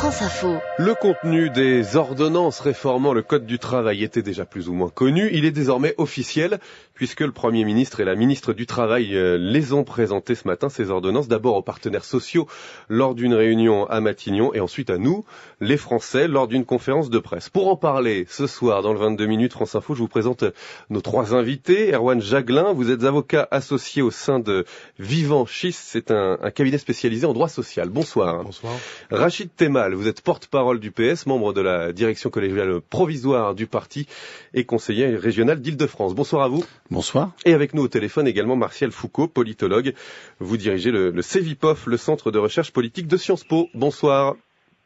France Info. Le contenu des ordonnances réformant le Code du travail était déjà plus ou moins connu. Il est désormais officiel puisque le Premier ministre et la ministre du Travail les ont présentées ce matin, ces ordonnances, d'abord aux partenaires sociaux lors d'une réunion à Matignon et ensuite à nous, les Français, lors d'une conférence de presse. Pour en parler ce soir dans le 22 minutes France Info, je vous présente nos trois invités. Erwan Jaglin, vous êtes avocat associé au sein de Vivant Schist, c'est un cabinet spécialisé en droit social. Bonsoir. Bonsoir. Rachid Temal, vous êtes porte-parole du PS, membre de la direction collégiale provisoire du parti et conseiller régional d'Île-de-France. Bonsoir à vous. Bonsoir. Et avec nous au téléphone également Martial Foucault, politologue. Vous dirigez le CEVIPOF, le Centre de recherche politique de Sciences Po. Bonsoir.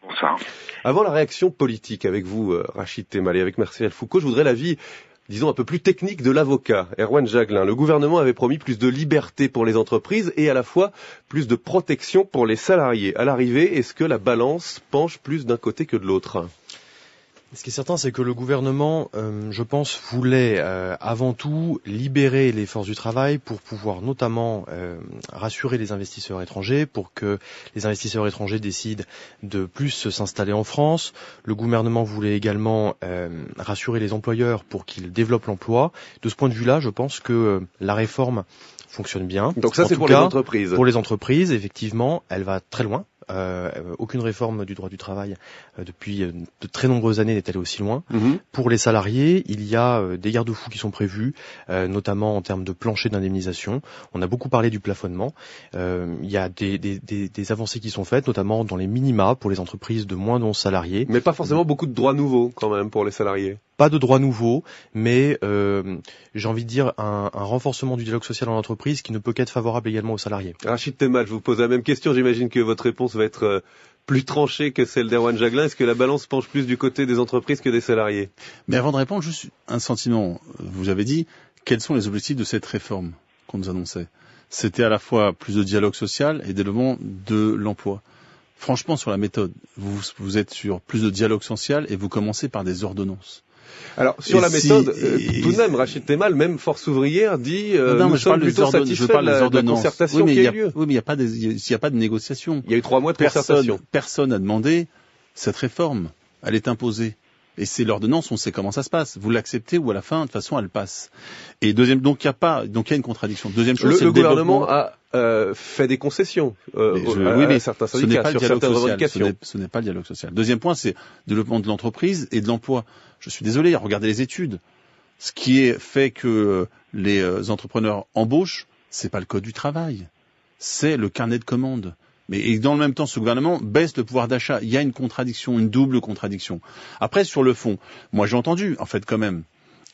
Bonsoir. Avant la réaction politique avec vous, Rachid Temal, et avec Martial Foucault, je voudrais l'avis, disons, un peu plus technique de l'avocat, Erwan Jaglin. Le gouvernement avait promis plus de liberté pour les entreprises et à la fois plus de protection pour les salariés. À l'arrivée, est-ce que la balance penche plus d'un côté que de l'autre ? Ce qui est certain, c'est que le gouvernement, je pense, voulait avant tout libérer les forces du travail pour pouvoir notamment rassurer les investisseurs étrangers, pour que les investisseurs étrangers décident de plus s'installer en France. Le gouvernement voulait également rassurer les employeurs pour qu'ils développent l'emploi. De ce point de vue-là, je pense que la réforme fonctionne bien. Donc ça, c'est pour les entreprises. Pour les entreprises, effectivement, elle va très loin. Aucune réforme du droit du travail depuis de très nombreuses années n'est allée aussi loin. Pour les salariés, il y a des garde-fous qui sont prévus, notamment en termes de plancher d'indemnisation. On a beaucoup parlé du plafonnement. Il y a des avancées qui sont faites, notamment dans les minima pour les entreprises de moins de 11 salariés. Mais pas forcément beaucoup de droits nouveaux quand même pour les salariés. Pas de droits nouveaux, mais j'ai envie de dire un renforcement du dialogue social en entreprise qui ne peut qu'être favorable également aux salariés. Rachid Temal, je vous pose la même question. J'imagine que votre réponse va être plus tranchée que celle d'Erwan Jaglin. Est-ce que la balance penche plus du côté des entreprises que des salariés ? Mais avant de répondre, juste un sentiment. Vous avez dit, quels sont les objectifs de cette réforme qu'on nous annonçait ? C'était à la fois plus de dialogue social et développement de l'emploi. Franchement, sur la méthode, vous êtes sur plus de dialogue social et vous commencez par des ordonnances. Alors, sur la méthode, tout de même, Rachid Temal, même Force ouvrière, dit nous sommes plutôt satisfaits de la concertation qui a eu lieu. Oui, mais il n'y a pas de négociation. Il y a eu 3 mois de concertation. Personne n'a demandé cette réforme. Elle est imposée. Et c'est l'ordonnance, on sait comment ça se passe. Vous l'acceptez ou à la fin, de toute façon, elle passe. Et donc il y a une contradiction. Deuxième chose, c'est le gouvernement a fait des concessions à certains syndicats sur certaines revendications. Ce n'est pas le dialogue social. Deuxième point, c'est le développement de l'entreprise et de l'emploi. Je suis désolé, regardez les études. Ce qui est fait que les entrepreneurs embauchent, c'est pas le code du travail, c'est le carnet de commandes. Mais dans le même temps, ce gouvernement baisse le pouvoir d'achat. Il y a une contradiction, une double contradiction. Après, sur le fond, moi j'ai entendu, en fait, quand même,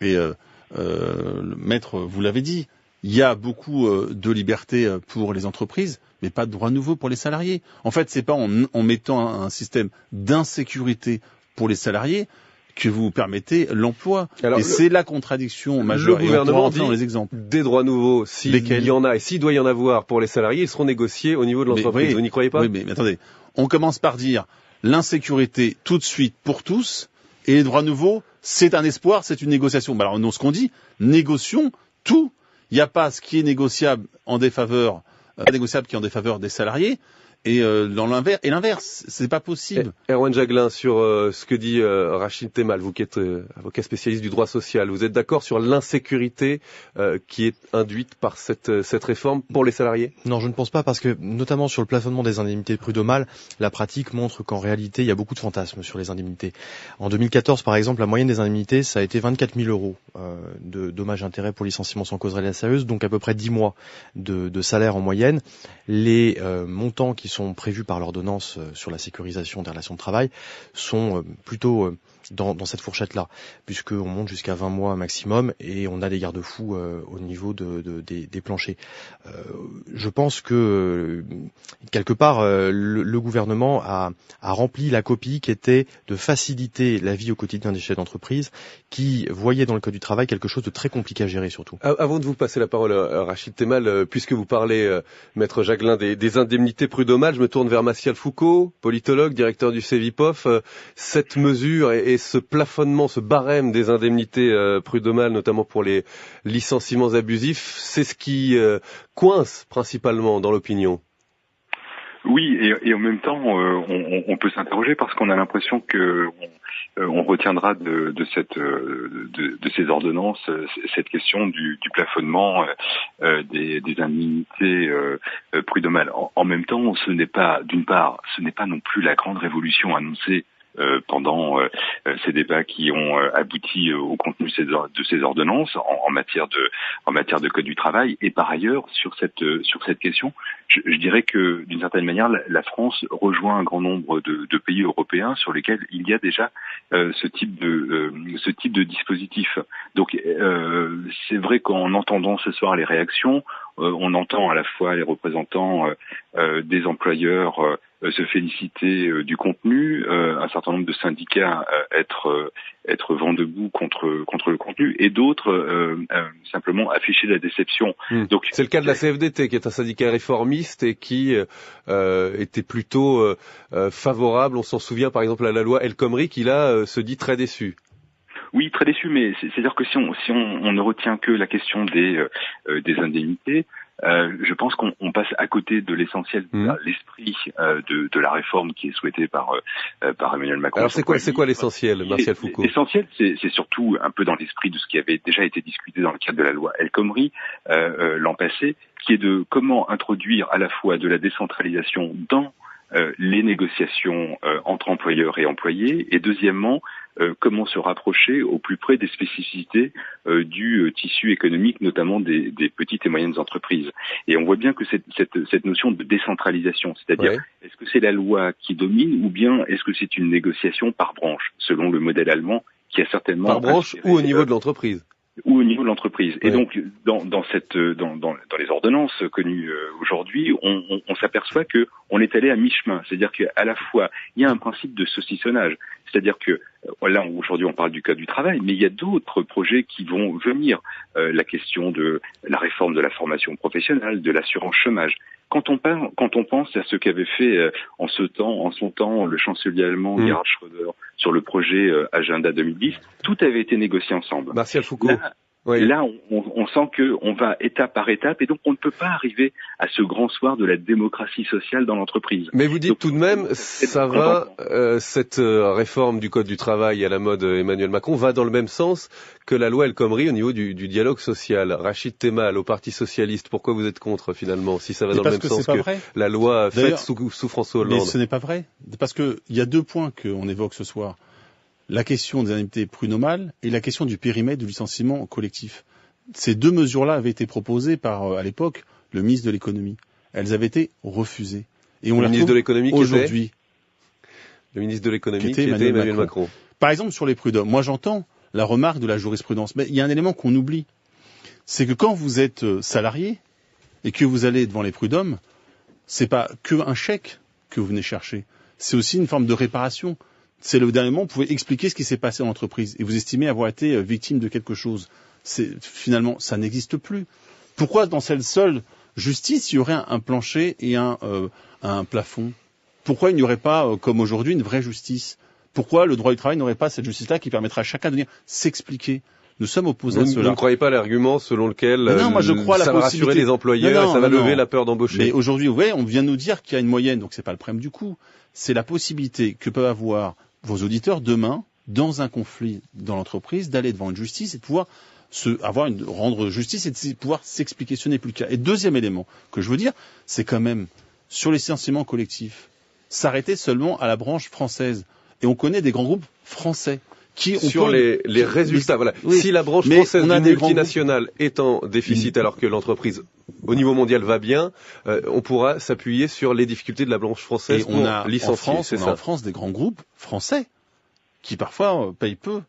et le maître, vous l'avez dit, il y a beaucoup de liberté pour les entreprises, mais pas de droits nouveaux pour les salariés. En fait, c'est pas en mettant un système d'insécurité pour les salariés que vous permettez l'emploi. Alors, et c'est la contradiction majeure. Le gouvernement dit dans les exemples. Des droits nouveaux, s'il y en a et s'il doit y en avoir pour les salariés, ils seront négociés au niveau de l'entreprise. Oui, vous n'y croyez pas ? Oui, mais attendez. On commence par dire l'insécurité tout de suite pour tous et les droits nouveaux, c'est un espoir, c'est une négociation. Alors, non, ce qu'on dit, négocions tout. Il n'y a pas ce qui est négociable en défaveur, négociable qui est en défaveur des salariés. Et dans l'inverse, c'est pas possible. Erwan Jaglin, sur ce que dit Rachid Temal, vous qui êtes avocat spécialiste du droit social, vous êtes d'accord sur l'insécurité qui est induite par cette réforme pour les salariés ? Non, je ne pense pas, parce que notamment sur le plafonnement des indemnités prud'homales, la pratique montre qu'en réalité, il y a beaucoup de fantasmes sur les indemnités. En 2014, par exemple, la moyenne des indemnités, ça a été 24 000 euros de dommages et intérêts pour licenciement sans cause réelle et sérieuse, donc à peu près 10 mois de salaire en moyenne. Les montants qui sont prévus par l'ordonnance sur la sécurisation des relations de travail sont plutôt dans cette fourchette-là, puisqu'on monte jusqu'à 20 mois maximum et on a des garde-fous au niveau des planchers. Je pense que quelque part le gouvernement a rempli la copie qui était de faciliter la vie au quotidien des chefs d'entreprise qui voyaient dans le code du travail quelque chose de très compliqué à gérer surtout. Avant de vous passer la parole, Rachid Temal, puisque vous parlez, Maître Jaglin, des indemnités prud'homales, je me tourne vers Martial Foucault, politologue, directeur du CEVIPOF. Cette mesure et ce plafonnement, ce barème des indemnités prud'homales, notamment pour les licenciements abusifs, c'est ce qui coince principalement dans l'opinion. Oui, et en même temps, on peut s'interroger parce qu'on a l'impression que on retiendra de ces ordonnances cette question du plafonnement des indemnités prud'homales. En même temps, d'une part, ce n'est pas non plus la grande révolution annoncée pendant ces débats qui ont abouti au contenu de ces ordonnances en matière de code du travail. Et par ailleurs, sur cette question, je dirais que d'une certaine manière, la France rejoint un grand nombre de pays européens sur lesquels il y a déjà ce type de dispositif. Donc c'est vrai qu'en entendant ce soir les réactions, on entend à la fois les représentants des employeurs se féliciter du contenu, un certain nombre de syndicats être vent debout contre le contenu, et d'autres simplement afficher la déception. Donc c'est le cas de la CFDT, qui est un syndicat réformiste et qui était plutôt favorable. On s'en souvient par exemple à la loi El Khomri, qui là se dit très déçu. Oui, très déçu, mais c'est-à-dire que si on ne retient que la question des indemnités, je pense qu'on passe à côté de l'essentiel, l'esprit de la réforme qui est souhaitée par Emmanuel Macron. Alors c'est quoi l'essentiel, Martial Foucault? L'essentiel, c'est surtout un peu dans l'esprit de ce qui avait déjà été discuté dans le cadre de la loi El Khomri l'an passé, qui est de comment introduire à la fois de la décentralisation dans les négociations entre employeurs et employés, et deuxièmement, comment se rapprocher au plus près des spécificités du tissu économique, notamment des petites et moyennes entreprises. Et on voit bien que cette notion de décentralisation, c'est-à-dire est-ce que c'est la loi qui domine ou bien est-ce que c'est une négociation par branche, selon le modèle allemand qui a certainement... Par branche ou au niveau de l'entreprise? Ou au niveau de l'entreprise. Et donc, dans les ordonnances connues aujourd'hui, on s'aperçoit que on est allé à mi-chemin. C'est-à-dire qu'à la fois, il y a un principe de saucissonnage. C'est-à-dire que, là, aujourd'hui, on parle du code du travail, mais il y a d'autres projets qui vont venir. La question de la réforme de la formation professionnelle, de l'assurance chômage. Quand on pense à ce qu'avait fait en son temps le chancelier allemand Gerhard Schröder sur le projet Agenda 2010, tout avait été négocié ensemble. Martial Foucault. Là, on sent qu'on va étape par étape et donc on ne peut pas arriver à ce grand soir de la démocratie sociale dans l'entreprise. Mais vous dites donc, tout de même, ça va, cette réforme du Code du travail à la mode Emmanuel Macron va dans le même sens que la loi El Khomri au niveau du dialogue social. Rachid Temal au Parti Socialiste, pourquoi vous êtes contre finalement, si ça va dans le même sens que la loi faite sous François Hollande? Mais ce n'est pas vrai, parce qu'il y a deux points qu'on évoque ce soir. La question des indemnités prud'homales et la question du périmètre du licenciement collectif. Ces deux mesures-là avaient été proposées par, à l'époque, le ministre de l'économie. Elles avaient été refusées. Et on le ministre de l'économie aujourd'hui. Le ministre de l'économie qui était Emmanuel Macron. Par exemple, sur les prud'hommes, moi j'entends la remarque de la jurisprudence, mais il y a un élément qu'on oublie. C'est que quand vous êtes salarié et que vous allez devant les prud'hommes, c'est pas que un chèque que vous venez chercher. C'est aussi une forme de réparation. C'est le dernier moment, vous pouvez expliquer ce qui s'est passé dans l'entreprise et vous estimez avoir été victime de quelque chose. Finalement, ça n'existe plus. Pourquoi dans cette seule justice, il y aurait un plancher et un plafond? Pourquoi il n'y aurait pas, comme aujourd'hui, une vraie justice? Pourquoi le droit du travail n'aurait pas cette justice-là qui permettrait à chacun de venir s'expliquer? Nous sommes opposés à cela. Vous ne croyez pas l'argument selon lequel moi, je crois ça va rassurer les employeurs et ça va lever la peur d'embaucher? Mais aujourd'hui, on vient nous dire qu'il y a une moyenne, donc c'est pas le problème du coût. C'est la possibilité que peuvent avoir vos auditeurs demain, dans un conflit dans l'entreprise, d'aller devant une justice et de pouvoir rendre justice et de pouvoir s'expliquer. Ce n'est plus le cas. Et deuxième élément que je veux dire, c'est quand même, sur les licenciements collectifs, s'arrêter seulement à la branche française. Et on connaît des grands groupes français qui sur les résultats. Voilà. Oui, si la branche française d'une multinationale est en déficit alors que l'entreprise au niveau mondial va bien, on pourra s'appuyer sur les difficultés de la branche française pour licencier. On a en France des grands groupes français qui parfois payent peu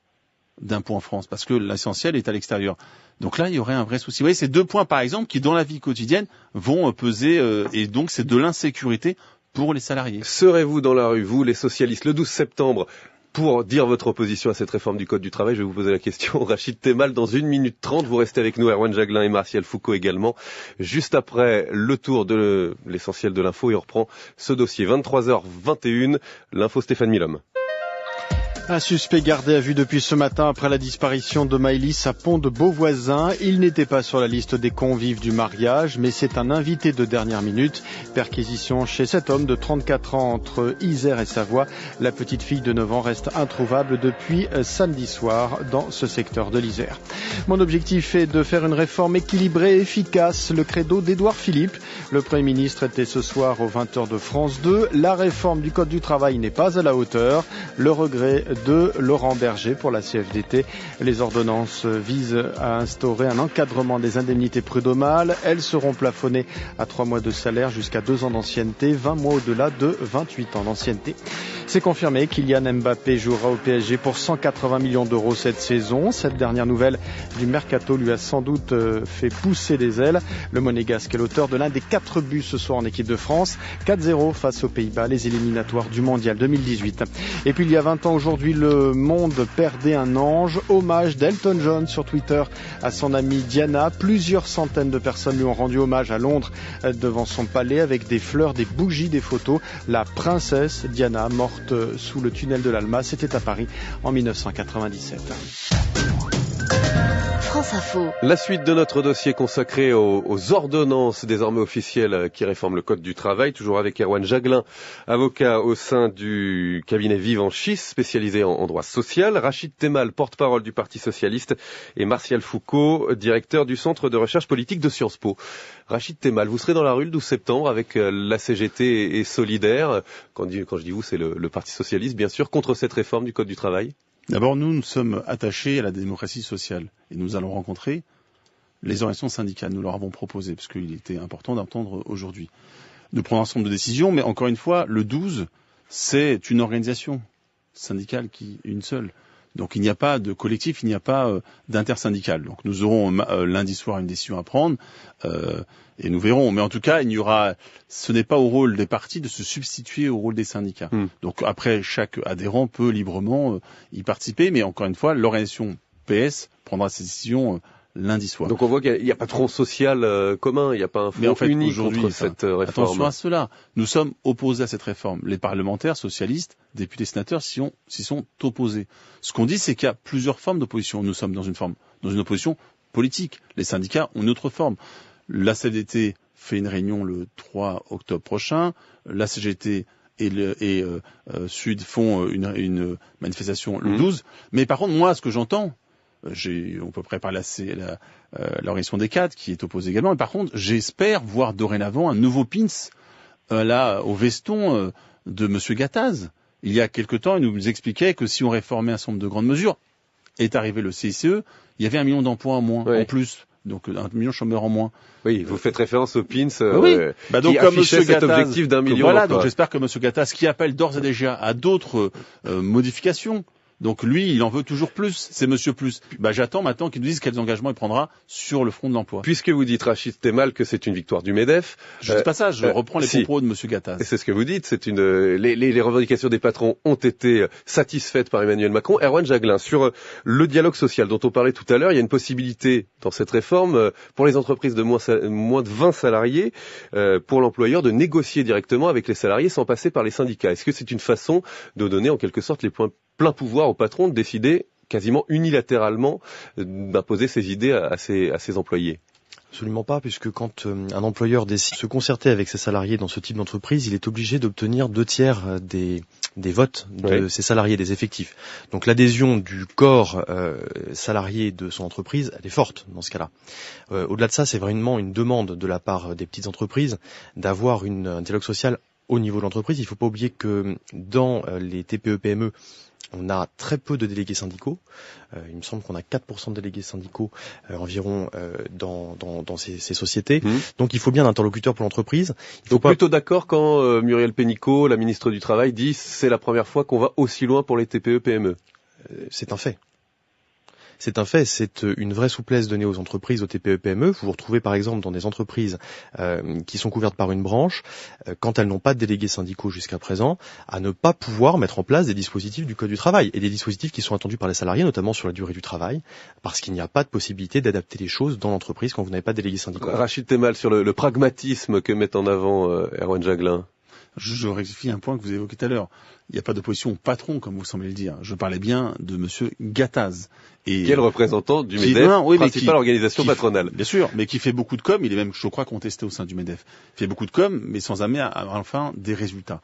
d'impôts en France parce que l'essentiel est à l'extérieur. Donc là, il y aurait un vrai souci. Vous voyez, ces deux points, par exemple, qui dans la vie quotidienne vont peser et donc c'est de l'insécurité pour les salariés. Serez-vous dans la rue, vous, les socialistes, le 12 septembre pour dire votre opposition à cette réforme du Code du travail? Je vais vous poser la question. Rachid Temal, dans 1 minute 30, vous restez avec nous, Erwan Jaglin et Martial Foucault également. Juste après le tour de l'essentiel de l'info, et on reprend ce dossier. 23h21, l'info Stéphane Milhomme. Un suspect gardé à vue depuis ce matin après la disparition de Maëlys à Pont de Beauvoisin. Il n'était pas sur la liste des convives du mariage, mais c'est un invité de dernière minute. Perquisition chez cet homme de 34 ans entre Isère et Savoie. La petite fille de 9 ans reste introuvable depuis samedi soir dans ce secteur de l'Isère. Mon objectif est de faire une réforme équilibrée et efficace. Le credo d'Édouard Philippe. Le Premier ministre était ce soir aux 20h de France 2. La réforme du Code du travail n'est pas à la hauteur. Le regret de Laurent Berger pour la CFDT. Les ordonnances visent à instaurer un encadrement des indemnités prud'homales. Elles seront plafonnées à 3 mois de salaire jusqu'à 2 ans d'ancienneté, 20 mois au-delà de 28 ans d'ancienneté. C'est confirmé, Kylian Mbappé jouera au PSG pour 180 millions d'euros cette saison. Cette dernière nouvelle du mercato lui a sans doute fait pousser des ailes. Le Monégasque est l'auteur de l'un des 4 buts ce soir en équipe de France. 4-0 face aux Pays-Bas, les éliminatoires du Mondial 2018. Et puis il y a 20 ans aujourd'hui, le monde perdait un ange. Hommage d'Elton John sur Twitter à son amie Diana. Plusieurs centaines de personnes lui ont rendu hommage à Londres devant son palais avec des fleurs, des bougies, des photos. La princesse Diana, morte sous le tunnel de l'Alma, c'était à Paris en 1997. France Info. La suite de notre dossier consacré aux ordonnances désormais officielles qui réforment le Code du travail, toujours avec Erwan Jaglin, avocat au sein du cabinet Vivenchy, spécialisé en droit social, Rachid Temal, porte-parole du Parti socialiste, et Martial Foucault, directeur du Centre de recherche politique de Sciences Po. Rachid Temal, vous serez dans la rue le 12 septembre avec la CGT et Solidaire, quand je dis vous, c'est le Parti socialiste bien sûr, contre cette réforme du Code du travail. D'abord, nous sommes attachés à la démocratie sociale et nous allons rencontrer les organisations syndicales. Nous leur avons proposé, parce qu'il était important d'entendre aujourd'hui. Nous prenons un ensemble de décisions, mais encore une fois, le 12, c'est une organisation syndicale une seule. Donc il n'y a pas de collectif, il n'y a pas d'intersyndical. Donc nous aurons lundi soir une décision à prendre et nous verrons. Mais en tout cas, ce n'est pas au rôle des partis de se substituer au rôle des syndicats. Donc après, chaque adhérent peut librement y participer. Mais encore une fois, l'organisation PS prendra ses décisions lundi soir. Donc on voit qu'il n'y a pas de front social commun, il n'y a pas un front unique contre cette réforme. Attention à cela. Nous sommes opposés à cette réforme. Les parlementaires socialistes, députés, sénateurs s'y sont opposés. Ce qu'on dit, c'est qu'il y a plusieurs formes d'opposition. Nous sommes dans une opposition politique. Les syndicats ont une autre forme. La CFDT fait une réunion le 3 octobre prochain. La CGT et Sud font une manifestation le 12. Mais par contre, moi, ce que j'entends, on peut préparer l'organisation des cadres qui est opposée également. Mais par contre, j'espère voir dorénavant un nouveau pins au veston de Monsieur Gattaz. Il y a quelque temps, il nous expliquait que si on réformait un certain nombre de grandes mesures, est arrivé le CICE, il y avait 1 million d'emplois en moins, en plus. Donc 1 million de chômeurs en moins. Oui, vous faites référence au PINS donc, qui comme affichait cet objectif d'1 million. Voilà, donc j'espère que M. Gattaz, qui appelle d'ores et déjà à d'autres modifications, donc lui, il en veut toujours plus, c'est Monsieur Plus. J'attends maintenant qu'il nous dise quels engagements il prendra sur le front de l'emploi. Puisque vous dites, Rachid Temal, que c'est une victoire du MEDEF... Je ne dis pas ça, je reprends les propos de M. Gattaz. Et c'est ce que vous dites, les revendications des patrons ont été satisfaites par Emmanuel Macron. Erwan Jaglin, sur le dialogue social dont on parlait tout à l'heure, il y a une possibilité dans cette réforme pour les entreprises de moins de 20 salariés, pour l'employeur de négocier directement avec les salariés sans passer par les syndicats. Est-ce que c'est une façon de donner en quelque sorte plein pouvoir au patron de décider quasiment unilatéralement d'imposer ses idées à ses employés? Absolument pas, puisque quand un employeur décide de se concerter avec ses salariés dans ce type d'entreprise, il est obligé d'obtenir 2/3 des votes de ses salariés, des effectifs. Donc l'adhésion du corps salarié de son entreprise, elle est forte dans ce cas-là. Au-delà de ça, c'est vraiment une demande de la part des petites entreprises d'avoir un dialogue social au niveau de l'entreprise. Il ne faut pas oublier que dans les TPE-PME, on a très peu de délégués syndicaux. Il me semble qu'on a 4% de délégués syndicaux environ dans ces sociétés. Donc il faut bien un interlocuteur pour l'entreprise. Donc plutôt d'accord quand Muriel Pénicaud, la ministre du Travail, dit c'est la première fois qu'on va aussi loin pour les TPE-PME. C'est un fait. C'est un fait, c'est une vraie souplesse donnée aux entreprises, aux TPE-PME. Vous vous retrouvez par exemple dans des entreprises qui sont couvertes par une branche, quand elles n'ont pas de délégués syndicaux jusqu'à présent, à ne pas pouvoir mettre en place des dispositifs du Code du travail, et des dispositifs qui sont attendus par les salariés, notamment sur la durée du travail, parce qu'il n'y a pas de possibilité d'adapter les choses dans l'entreprise quand vous n'avez pas de délégués syndicaux. Rachid Temal, sur le pragmatisme que met en avant Erwan Jaglin. Je rectifie un point que vous évoquez tout à l'heure. Il n'y a pas d'opposition au patron, comme vous semblez le dire. Je parlais bien de monsieur Gattaz. Qui est le représentant du MEDEF, principale organisation patronale. Bien sûr, mais qui fait beaucoup de com. Il est même, je crois, contesté au sein du MEDEF. Il fait beaucoup de com, mais sans amener enfin des résultats.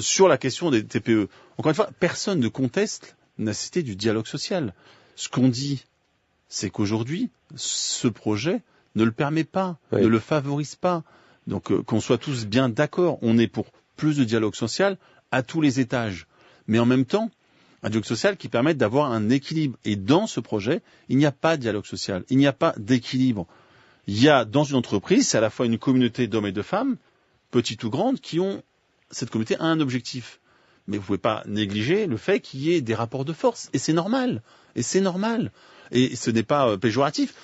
Sur la question des TPE, encore une fois, personne ne conteste la nécessité du dialogue social. Ce qu'on dit, c'est qu'aujourd'hui, ce projet ne le permet pas, ne le favorise pas. Donc, qu'on soit tous bien d'accord, on est pour plus de dialogue social à tous les étages. Mais en même temps, un dialogue social qui permette d'avoir un équilibre. Et dans ce projet, il n'y a pas de dialogue social, il n'y a pas d'équilibre. Il y a, dans une entreprise, c'est à la fois une communauté d'hommes et de femmes, petites ou grandes, qui ont, cette communauté a un objectif. Mais vous ne pouvez pas négliger le fait qu'il y ait des rapports de force. Et c'est normal. Et c'est normal. Et ce n'est pas péjoratif.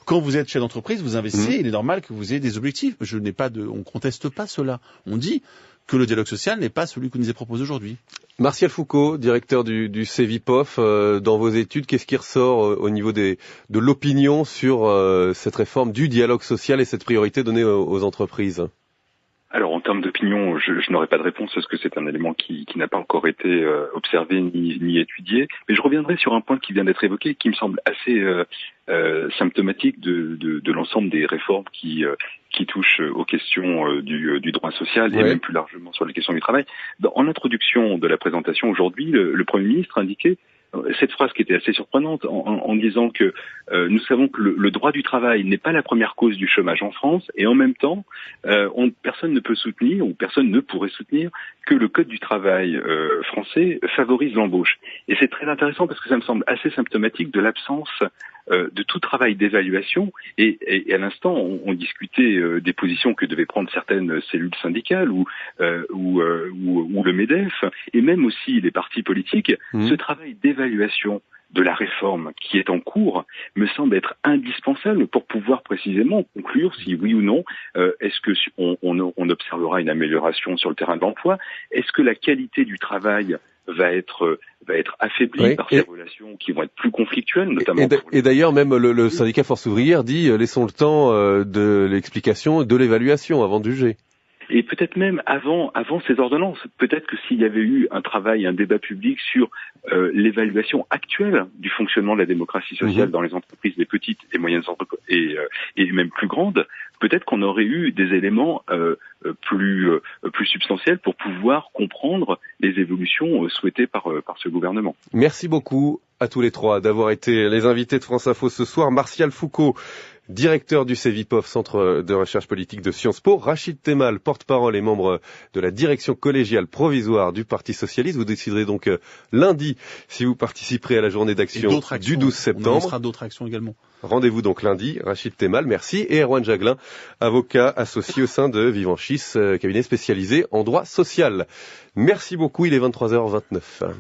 Quand vous êtes chef d'entreprise, vous investissez, il est normal que vous ayez des objectifs. On conteste pas cela. On dit que le dialogue social n'est pas celui que nous est proposé aujourd'hui. Martial Foucault, directeur du CEVIPOF, dans vos études, qu'est-ce qui ressort au niveau de l'opinion sur cette réforme du dialogue social et cette priorité donnée aux entreprises ? Alors en termes d'opinion, je n'aurai pas de réponse parce que c'est un élément qui n'a pas encore été observé ni étudié. Mais je reviendrai sur un point qui vient d'être évoqué, qui me semble assez symptomatique de l'ensemble des réformes qui touchent aux questions du droit social et même plus largement sur les questions du travail. En introduction de la présentation aujourd'hui, le Premier ministre indiquait cette phrase qui était assez surprenante en disant que nous savons que le droit du travail n'est pas la première cause du chômage en France et en même temps personne ne peut soutenir ou personne ne pourrait soutenir que le code du travail français favorise l'embauche. Et c'est très intéressant parce que ça me semble assez symptomatique de l'absence de tout travail d'évaluation et à l'instant on discutait des positions que devaient prendre certaines cellules syndicales ou le MEDEF et même aussi les partis politiques. Ce travail d'évaluation de la réforme qui est en cours me semble être indispensable pour pouvoir précisément conclure si oui ou non est-ce que on observera une amélioration sur le terrain de l'emploi, est-ce que la qualité du travail va être affaiblie par ces relations qui vont être plus conflictuelles, notamment. Et d'ailleurs, même le syndicat Force ouvrière dit laissons le temps de l'explication, de l'évaluation avant de juger. Et peut-être même avant ces ordonnances, peut-être que s'il y avait eu un travail, un débat public sur l'évaluation actuelle du fonctionnement de la démocratie sociale dans les entreprises, les petites et moyennes entreprises et même plus grandes, peut-être qu'on aurait eu des éléments plus substantiels pour pouvoir comprendre les évolutions souhaitées par ce gouvernement. Merci beaucoup à tous les trois d'avoir été les invités de France Info ce soir. Martial Foucault, directeur du CEVIPOF, Centre de recherche politique de Sciences Po. Rachid Temal, porte-parole et membre de la direction collégiale provisoire du Parti socialiste. Vous déciderez donc lundi si vous participerez à la journée d'action du 12 septembre. On lancera d'autres actions également. Rendez-vous donc lundi. Rachid Temal, merci. Et Erwan Jaglin, avocat associé au sein de Vivanchis, cabinet spécialisé en droit social. Merci beaucoup, il est 23h29.